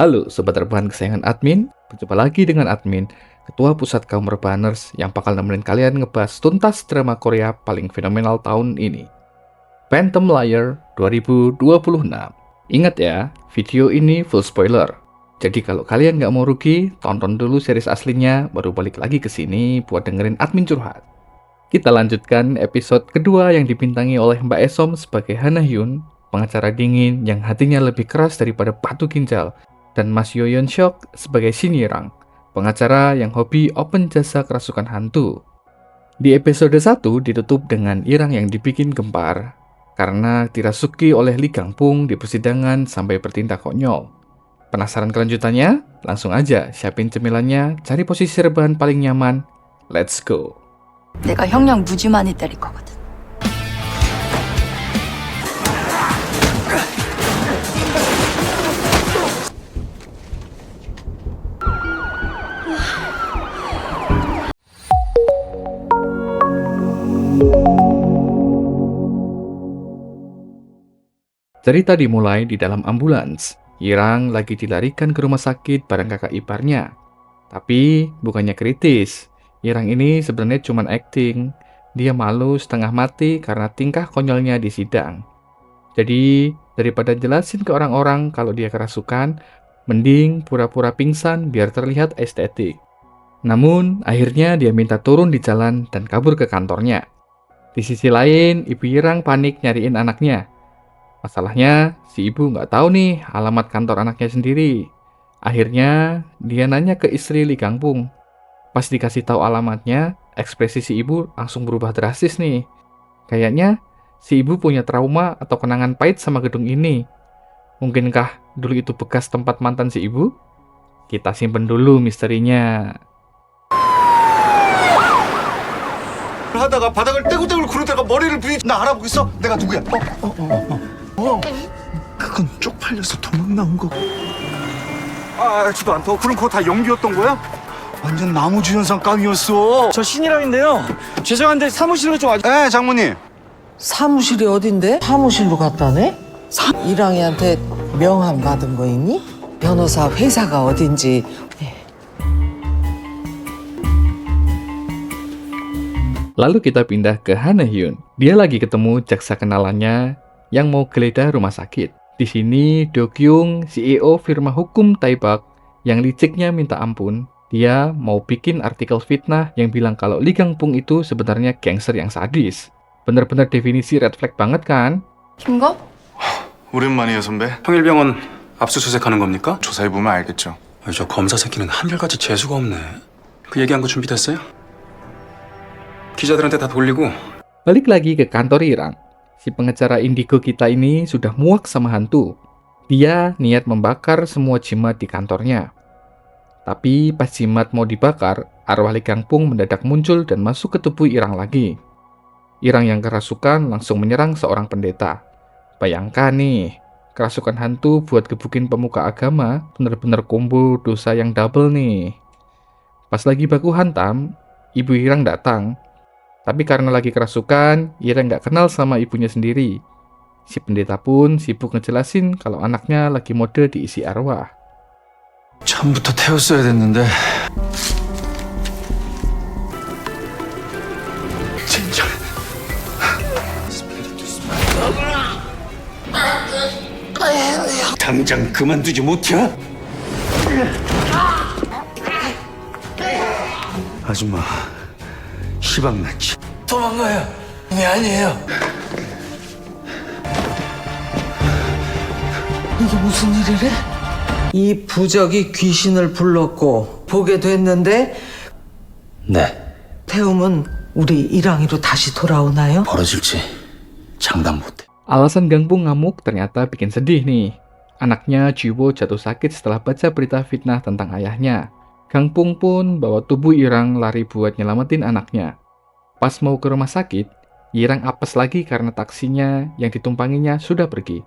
Halo Sobat Rebahan kesayangan admin, berjumpa lagi dengan admin, Ketua Pusat Kaum Rebahaners yang bakal nemenin kalian ngebahas tuntas drama Korea paling fenomenal tahun ini. Phantom Liar 2026. Ingat ya, video ini full spoiler. Jadi kalau kalian nggak mau rugi, tonton dulu series aslinya, baru balik lagi ke sini buat dengerin admin curhat. Kita lanjutkan episode kedua yang dibintangi oleh Mbak Esom sebagai Hana Hyun, pengacara dingin yang hatinya lebih keras daripada batu ginjal, dan Mas Yoyon Seok sebagai Shin Yi-rang, pengacara yang hobi open jasa kerasukan hantu. Di episode 1 ditutup dengan Irang yang dibikin gempar karena dirasuki oleh Lee Gang-pung di persidangan sampai bertindak konyol. Penasaran kelanjutannya? Langsung aja siapin cemilannya, cari posisi rebahan paling nyaman. Let's go! 내가 형량 무지 많이 때릴 거거든. Cerita dimulai di dalam ambulans. Irang lagi dilarikan ke rumah sakit bareng kakak iparnya. Tapi bukannya kritis. Irang ini sebenarnya cuma acting. Dia malu setengah mati karena tingkah konyolnya di sidang. Jadi, daripada jelasin ke orang-orang kalau dia kerasukan, mending pura-pura pingsan biar terlihat estetik. Namun, akhirnya dia minta turun di jalan dan kabur ke kantornya. Di sisi lain, Ibu Irang panik nyariin anaknya. Masalahnya, si ibu nggak tahu nih alamat kantor anaknya sendiri. Akhirnya, dia nanya ke istri Lee Gang-pung. Pas dikasih tahu alamatnya, ekspresi si ibu langsung berubah drastis nih. Kayaknya si ibu punya trauma atau kenangan pahit sama gedung ini. Mungkinkah dulu itu bekas tempat mantan si ibu? Kita simpen dulu misterinya. 하다가 바닥을 떼굴떼굴 구르다가 머리를 부딪 나 알아보고 있어? 내가 누구야? 그건 쪽팔려서 도망 나온 거고. 지도 않다. 그럼 그거 다 연기였던 거야? 완전 나무주연상 깡이었어. 저 신이랑인데요. 죄송한데 사무실로 좀 와주. 네, 장모님. 사무실이 어딘데? 사무실로 갔다네? 이랑이한테 명함 받은 거 있니? 변호사 회사가 어딘지. Lalu kita pindah ke Hana Hyun. Dia lagi ketemu jaksa kenalannya yang mau geledah rumah sakit. Di sini, Do Kyung, CEO firma hukum Taibak, yang liciknya minta ampun. Dia mau bikin artikel fitnah yang bilang kalau Lee Gang-pung itu sebenarnya gangster yang sadis. Bener-bener definisi red flag banget kan? 김거? 오랜만이에요, 선배. 통일병원 압수수색하는 겁니까? 조사해보면 알겠죠. 저 검사 새끼는 한결같이 재수가 없네. 그 얘기한 거 준비됐어요? 기자들한테 다 돌리고. Balik lagi ke kantor Irang. Si pengacara indigo kita ini sudah muak sama hantu. Dia niat membakar semua jimat di kantornya. Tapi pas jimat mau dibakar, arwah Lee Gang-pung mendadak muncul dan masuk ke tubuh Irang lagi. Irang yang kerasukan langsung menyerang seorang pendeta. Bayangkan nih, kerasukan hantu buat gebukin pemuka agama bener-bener combo dosa yang double nih. Pas lagi baku hantam, ibu Irang datang. Tapi karena lagi kerasukan, Irang nggak kenal sama ibunya sendiri. Si pendeta pun sibuk ngejelasin kalau anaknya lagi mode diisi arwah. 처음부터 태웠어야 됐는데. 진짜. 당장 그만두지 못해? 아줌마, 희망났지. 도망가요. 왜 아니에요? 이게 무슨 일이래? 이 부적이 귀신을 불렀고 보게 됐는데 네, 태움은 우리 이랑이로 다시 돌아오나요? 벌어질지 장담 못해. Alasan Gang-pung ngamuk ternyata bikin sedih nih. Anaknya Jiwo jatuh sakit setelah baca berita fitnah tentang ayahnya. Gang-pung pun bawa tubuh Irang lari buat nyelamatin anaknya. Pas mau ke rumah sakit, Irang apes lagi karena taksinya yang ditumpanginya sudah pergi.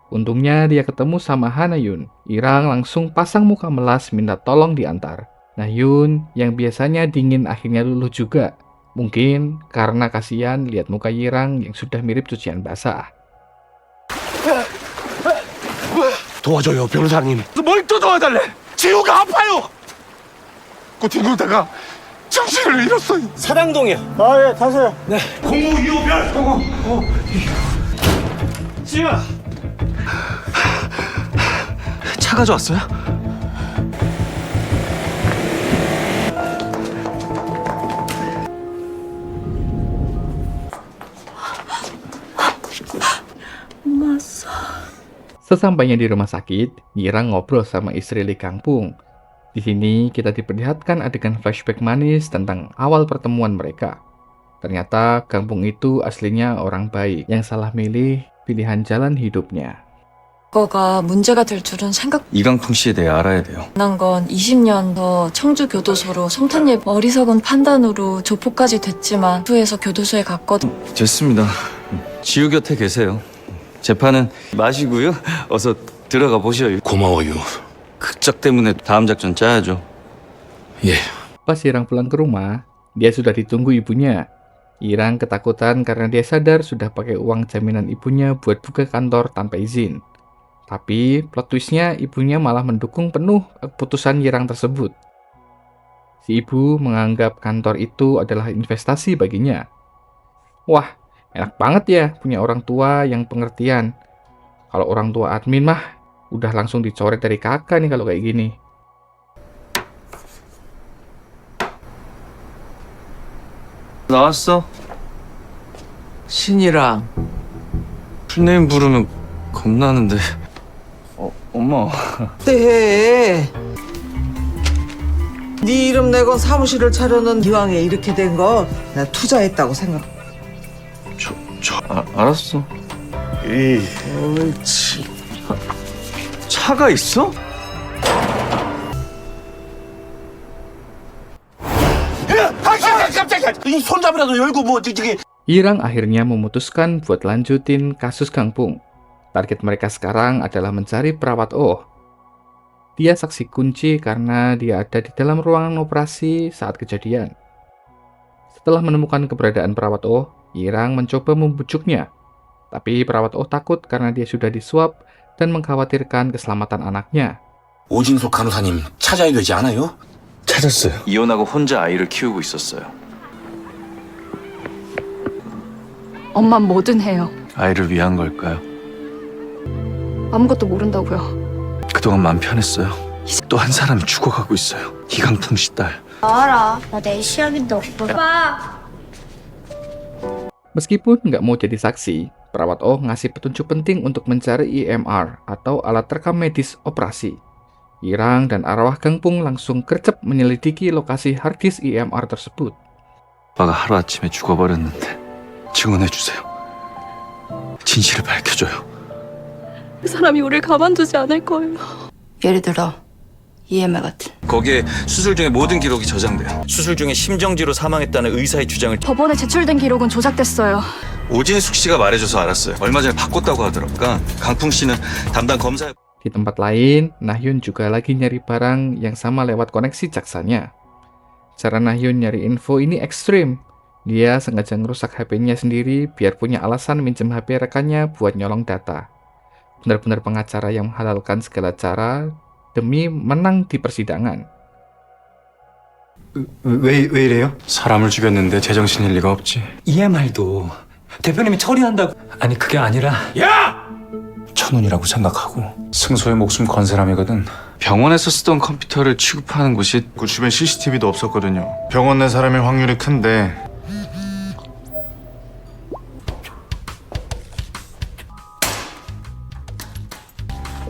Untungnya dia ketemu sama Hana Hyun. Irang langsung pasang muka melas minta tolong diantar. Nah Hyun yang biasanya dingin akhirnya luluh juga. Mungkin karena kasihan lihat muka Irang yang sudah mirip cucian basah. 도와줘요, 변호사님. 뭘 또 도와달래? 지우가 아파요. 그 뒹굴다가 정신을 잃었어요. 사당동이요. 아, 예, 타세요. 네. 공무 유별. 지우야. 차 가져왔어요? Sesampainya di rumah sakit, Yirang ngobrol sama istri Li Kangpung. Di sini kita diperlihatkan adegan flashback manis tentang awal pertemuan mereka. Ternyata Kangpung itu aslinya orang baik yang salah milih pilihan jalan hidupnya. 그거가 문제가 될 줄은 생각 이강풍 씨에 대해 알아야 돼요. 안 건 20년 더 청주 교도소로 성탄예 어리석은 판단으로 조폭까지 됐지만 후에서 교도소에 갔거든. 됐습니다. 지우 곁에 계세요. 재판은 마시고요. 어서 들어가 보셔요. 고마워요. 극작 때문에 다음 작전 짜야죠. 예. Pas Yirang pulang ke rumah, dia sudah ditunggu ibunya. Yirang ketakutan karena dia sadar sudah pakai uang jaminan ibunya buat buka kantor tanpa izin. Tapi plot twistnya ibunya malah mendukung penuh keputusan Yirang tersebut. Si ibu menganggap kantor itu adalah investasi baginya. Wah, enak banget ya punya orang tua yang pengertian. Kalau orang tua admin mah udah langsung dicoret dari kakak nih kalau kayak gini. 나왔어? 신이랑 풀네임 부르면 겁나는데. 엄마. 네. 네 이름 내건 사무실을 차려는 기왕에 이렇게 된 거 내가 투자했다고 생각. 알았어. 옳지. 차가 있어? 깜짝이야. 이 손잡이라도 열고 뭐 저기. Yirang akhirnya memutuskan buat lanjutin kasus Kangpung. Target mereka sekarang adalah mencari perawat Oh. Dia saksi kunci karena dia ada di dalam ruangan operasi saat kejadian. Setelah menemukan keberadaan perawat Oh, Yirang mencoba membujuknya. Tapi perawat Oh takut karena dia sudah disuap dan mengkhawatirkan keselamatan anaknya. 오진석 간호사님 찾아야 되지 않아요? 찾았어요. 이혼하고 혼자 아이를 키우고 있었어요. 엄만 뭐든 해요. 아이를 위한 걸까요? 아무것도 모른다고요. 그동안 맘 편했어요. 또 한 사람이 죽어가고 있어요. 이강풍 씨 딸. 알아. 나 내일 시험인데 없어. Meskipun nggak mau jadi saksi, perawat Oh ngasih petunjuk penting untuk mencari EMR atau alat rekam medis operasi. Yirang dan arwah Kangpung langsung gercep menyelidiki lokasi harddisk EMR tersebut. 아빠가 하루아침에 죽어버렸는데 증언해주세요. 진실을 밝혀줘요. 그 사람이 우릴 가만두지 않을 거예요. 예를 들어 EMR 같은. 거기에 수술 중에 모든 기록이 저장돼요. 수술 중에 심정지로 사망했다는 의사의 주장을 법원에 제출된 기록은 조작됐어요. 오진숙 씨가 말해줘서 알았어요. 얼마 전에 바꿨다고 하더라고요. 그러니까 강풍 씨는 담당 검사. Di tempat lain, Nahyun juga lagi nyari barang yang sama lewat koneksi jaksanya. Cara Nahyun nyari info ini ekstrim. Dia sengaja ngerusak HP-nya sendiri biar punya alasan minjem HP rekannya buat nyolong data. Benar-benar pengacara yang menghalalkan segala cara demi menang di persidangan. 왜 이래요? 사람을 죽였는데 제정신일 리가 없지. EMR도 대표님이 처리한다고. 아니 그게 아니라. 천운이라고 생각하고 승소의 목숨 건 사람이거든. 병원에서 쓰던 컴퓨터를 취급하는 곳이 그 주변 CCTV도 없었거든요. 병원 내 사람일 확률이 큰데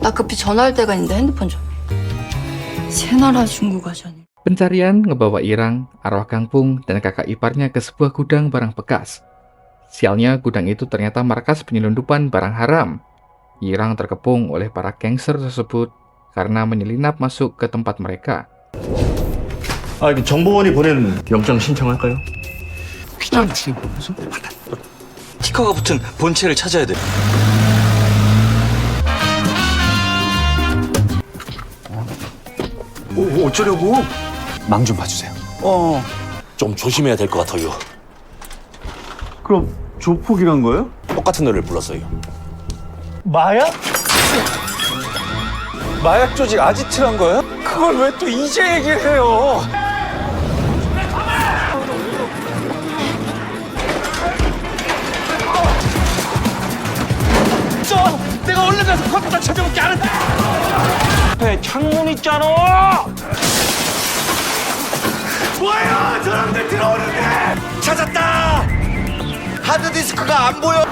나 급히 전화할 데가 있는데 핸드폰 좀. 새나라 중국어전. Pencarian ngebawa Yirang, arwah Kangpung, dan kakak iparnya ke sebuah gudang barang bekas. Sialnya gudang itu ternyata markas penyelundupan barang haram. Yirang terkepung oleh para gangster tersebut karena menyelinap masuk ke tempat mereka. 정보원이 보낸 영장 신청할까요? 스티커가 붙은 본체를 찾아야 돼. 어쩌려고? 망 좀 봐주세요. 좀 조심해야 될 것 같아요. 그럼 조폭이란 거예요? 똑같은 노래를 불렀어요. 마야? 마약 조직 아지트란 거예요? 그걸 왜 또 이제 얘기를 해요? 내가 얼른 가서 컴퓨터 찾아볼게. 알았다. 앞에 창문 있잖아. 뭐예요? 저놈들 들어오는데. 찾았다. 하드디스크가 안 보여.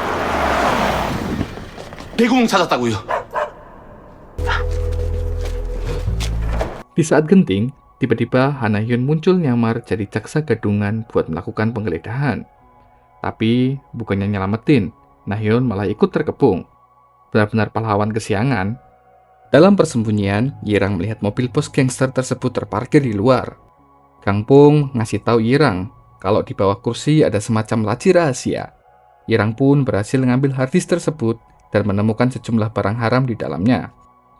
배구멍 찾았다고요. Di saat genting, tiba-tiba Ha Na-hyun muncul nyamar jadi jaksa gadungan buat melakukan penggeledahan. Tapi bukannya nyelamatin, Na-hyun malah ikut terkepung. Benar-benar pahlawan kesiangan. Dalam persembunyian, Yirang melihat mobil pos gangster tersebut terparkir di luar. Kang Pung ngasih tahu Yirang kalau di bawah kursi ada semacam laci rahasia. Yirang pun berhasil mengambil harddisk tersebut dan menemukan sejumlah barang haram di dalamnya.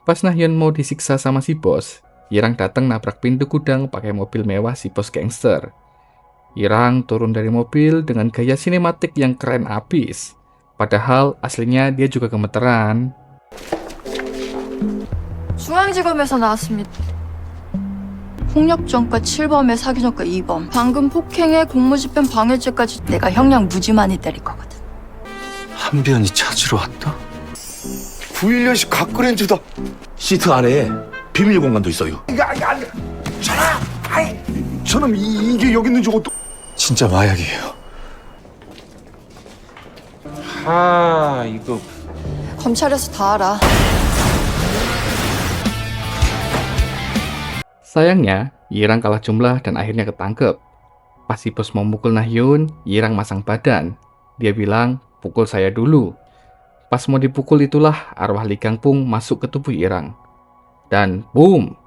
Pas Na-hyun mau disiksa sama si bos, Yirang datang nabrak pintu gudang pakai mobil mewah si bos gangster. Yirang turun dari mobil dengan gaya sinematik yang keren abis. Padahal aslinya dia juga gemeteran. 중앙지검에서 나왔습니다. 폭력전과 7범에 사기전과 2범, 방금 폭행에 공무집행 방해죄까지. 내가 형량 무지 많이 때릴 거거든. 한변이 찾으러 왔다? 911식 각그랜주다. 시트 안에 비밀 공간도 있어요. 저놈 이게 여기 있는 줄 어떡... 진짜 마약이에요. 아, 이거 검찰에서 다 알아. Sayangnya, Yirang kalah jumlah dan akhirnya ketangkep. Pas si bos mau mukul Na-hyun, Yirang masang badan. Dia bilang, pukul saya dulu. Pas mau dipukul itulah arwah Lee Kang Pung masuk ke tubuh Yirang. Dan boom!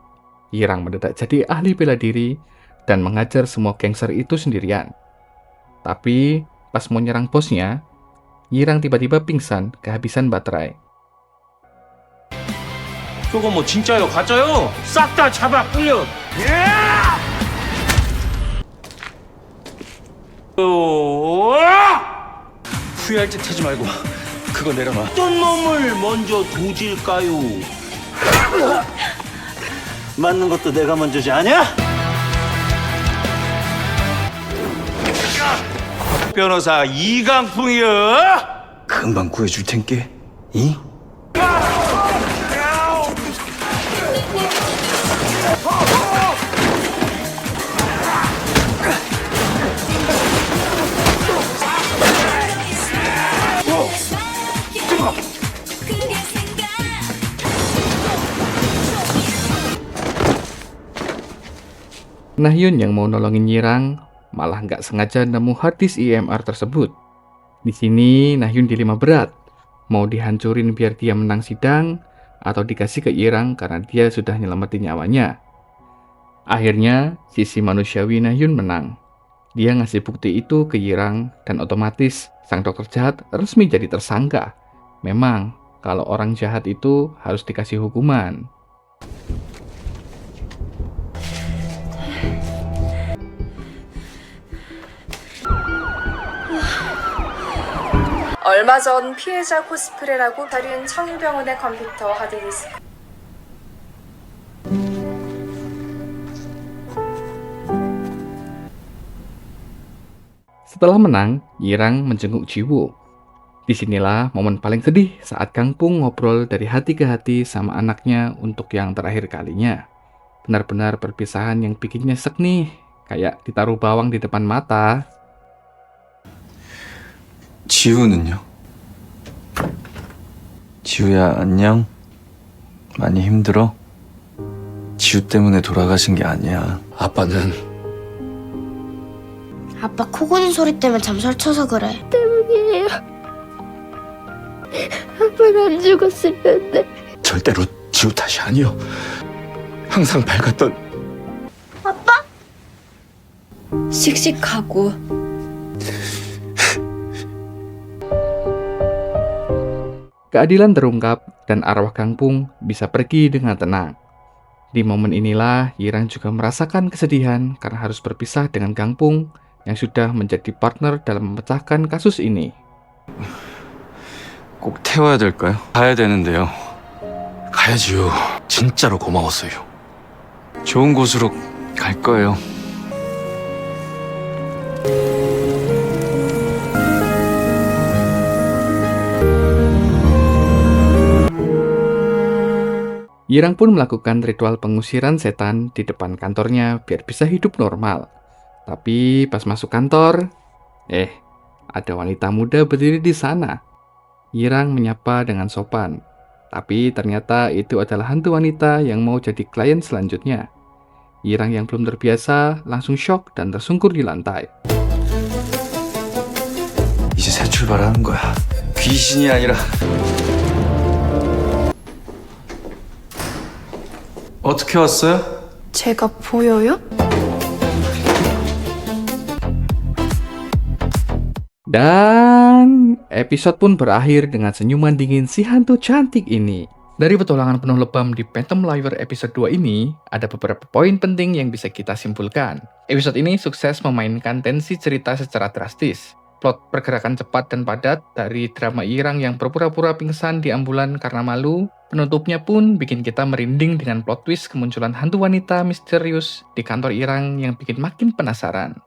Yirang mendadak jadi ahli bela diri dan menghajar semua gangster itu sendirian. Tapi pas mau nyerang bosnya, Yirang tiba-tiba pingsan kehabisan baterai. 저거 뭐 진짜요, 가짜요? 싹 다 잡아 끌려. 후회할 짓 하지 말고 그거 내려놔. 어떤 놈을 먼저 도질까요? 맞는 것도 내가 먼저지 아냐? 변호사 이강풍이여. 금방 구해줄 텐께. 이? Na-hyun yang mau nolongin Yirang malah nggak sengaja nemu harddisk IMR tersebut. Di sini Na-hyun dilema berat, mau dihancurin biar dia menang sidang atau dikasih ke Yirang karena dia sudah nyelamatin nyawanya. Akhirnya sisi manusiawi Na-hyun menang. Dia ngasih bukti itu ke Yirang dan otomatis sang dokter jahat resmi jadi tersangka. Memang kalau orang jahat itu harus dikasih hukuman. 얼마 전 피해자 코스프레라고 다른 청인병원의 컴퓨터 하드디스크. Setelah menang, Yirang menjenguk Jiwoo. Disinilah momen paling sedih saat Kang Pung ngobrol dari hati ke hati sama anaknya untuk yang terakhir kalinya. Benar-benar perpisahan yang bikin nyesek nih, kayak ditaruh bawang di depan mata. 지우는요? 지우야 안녕? 많이 힘들어? 지우 때문에 돌아가신 게 아니야. 아빠는 아빠 코 고는 소리 때문에 잠설쳐서 그래. 때문이에요. 아빠는 안 죽었을 텐데. 절대로 지우 탓이 아니요. 항상 밝았던 아빠? 씩씩하고 Keadilan terungkap dan arwah Kang Pung bisa pergi dengan tenang. Di momen inilah Yirang juga merasakan kesedihan karena harus berpisah dengan Kang Pung yang sudah menjadi partner dalam memecahkan kasus ini. 꼭 태워야 될까요? 가야 되는데요. 가야지요. 진짜로 고마웠어요. 좋은 곳으로 갈 거예요. Yirang pun melakukan ritual pengusiran setan di depan kantornya biar bisa hidup normal. Tapi pas masuk kantor, ada wanita muda berdiri di sana. Yirang menyapa dengan sopan, tapi ternyata itu adalah hantu wanita yang mau jadi klien selanjutnya. Yirang yang belum terbiasa langsung shock dan tersungkur di lantai. 이제 새 출발하는 거야. 귀신이 아니라. 어떻게 왔어요? 제가 보여요? Dan episode pun berakhir dengan senyuman dingin si hantu cantik ini. Dari petualangan penuh lebam di Phantom Liver episode 2 ini, ada beberapa poin penting yang bisa kita simpulkan. Episode ini sukses memainkan tensi cerita secara drastis. Plot pergerakan cepat dan padat dari drama Yirang yang berpura-pura pingsan di ambulan karena malu, penutupnya pun bikin kita merinding dengan plot twist kemunculan hantu wanita misterius di kantor Yirang yang bikin makin penasaran.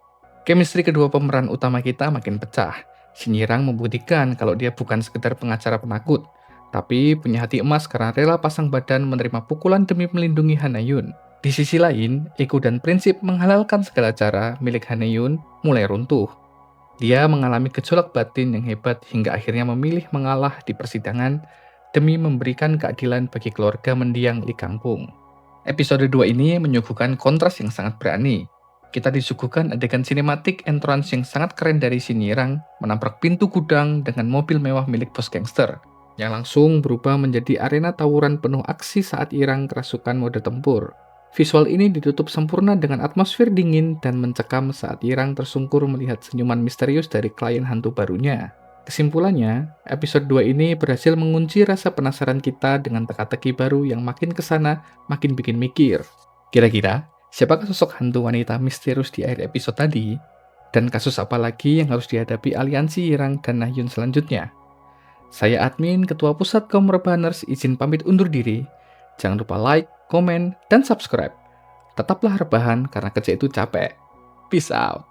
Chemistry kedua pemeran utama kita makin pecah. Shin Yirang membuktikan kalau dia bukan sekedar pengacara penakut, tapi punya hati emas karena rela pasang badan menerima pukulan demi melindungi Hana-Yun. Di sisi lain, ego dan prinsip menghalalkan segala cara milik Hana-Yun mulai runtuh. Dia mengalami gejolak batin yang hebat hingga akhirnya memilih mengalah di persidangan demi memberikan keadilan bagi keluarga mendiang Li Kangpung. Episode 2 ini menyuguhkan kontras yang sangat berani. Kita disuguhkan adegan sinematik entrance yang sangat keren dari Shin Yirang menabrak pintu gudang dengan mobil mewah milik bos gangster, yang langsung berubah menjadi arena tawuran penuh aksi saat Yirang kerasukan mode tempur. Visual ini ditutup sempurna dengan atmosfer dingin dan mencekam saat Yirang tersungkur melihat senyuman misterius dari klien hantu barunya. Kesimpulannya, episode 2 ini berhasil mengunci rasa penasaran kita dengan teka-teki baru yang makin kesana makin bikin mikir. Kira-kira, siapakah sosok hantu wanita misterius di akhir episode tadi? Dan kasus apa lagi yang harus dihadapi aliansi Yirang dan Na-Hyun selanjutnya? Saya admin Ketua Pusat Kaum Rebahaners izin pamit undur diri. Jangan lupa like, komen, dan subscribe. Tetaplah rebahan karena kerja itu capek. Peace out.